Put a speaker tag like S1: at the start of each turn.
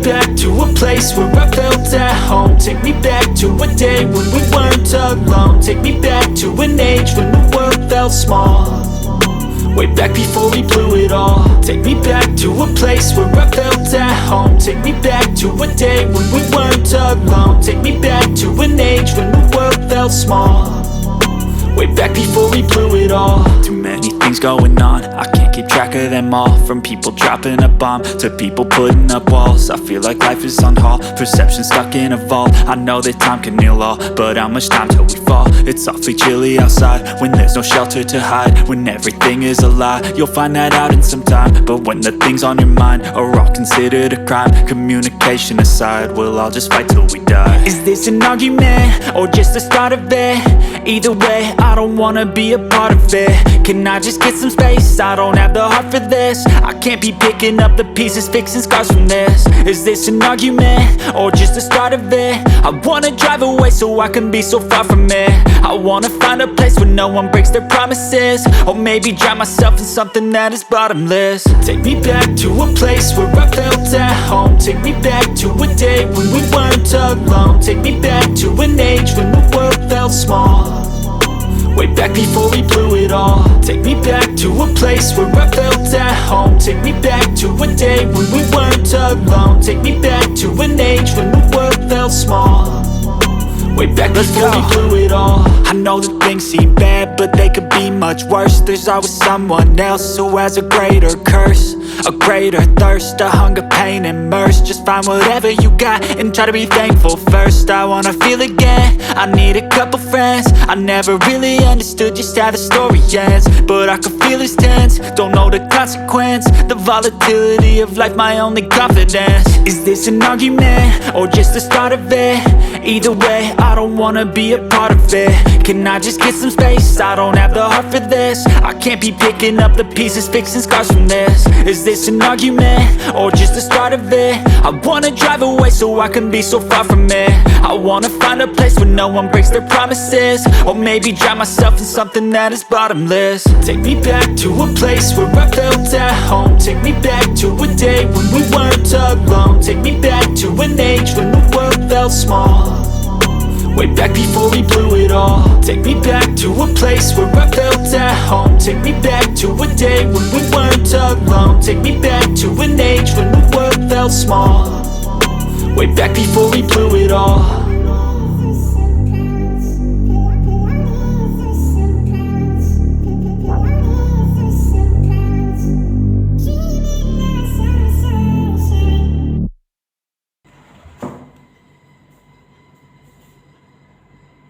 S1: back to a place where I felt at home. Take me back to a day when we weren't alone. Take me back to an age when the world felt small. Way back before we blew it all. Take me back to a place where I felt at home. Take me back to a day when we weren't alone. Take me back to an age when the world felt small. Way back before we blew it all. Too many things going on, I can't keep track of them all. From people dropping a bomb to people putting up walls. I feel like life is on hold, perception stuck in a vault. I know that time can heal all, but how much time till we fall? It's awfully chilly outside when there's no shelter to hide. When everything is a lie, you'll find that out in some time. But when the things on your mind are all considered a crime, communication aside, we'll all just fight till we die. Is this an argument or just the start of it? Either way, I don't wanna be a part of it. Can I just get some space? I don't have the heart for this. I can't be picking up the pieces, fixing scars from this. Is this an argument or just the start of it? I wanna drive away so I can be so far from it. I wanna find a place where no one breaks their promises. Or maybe drown myself in something that is bottomless. Take me back to a place where I felt at home. Take me back to a day when we weren't alone. Take me back to an age when the world felt small. Way back before we blew it all. Take me back to a place where I felt at home. Take me back to a day when we weren't alone. Take me back to an age when the world felt small. Way back before we blew it all. I know that things seem bad, but they could be much worse. There's always someone else who has a greater curse, a greater thirst, a hunger, pain, and mercy. Just find whatever you got and try to be thankful first. I wanna feel again, I need a couple friends. I never really understood just how the story ends, but I can feel it's tense, don't know the consequence. The volatility of life, my only confidence. Is this an argument or just the start of it? Either way, I don't wanna be a part of it. Can I just get some space? I don't have the heart for this. I can't be picking up the pieces, fixing scars from this. Is this an argument or just the start of it? I wanna drive away so I can be so far from it. I wanna find a place where no one breaks their promises. Or maybe drown myself in something that is bottomless. Take me back to a place where I felt at home. Take me back to a day when we weren't alone. Take me back to an age when the world felt small. Way back before we blew it all. Take me back to a place where I felt at home. Take me back to a day when we weren't alone. Take me back to an age when the world felt small. Way back before we blew it all.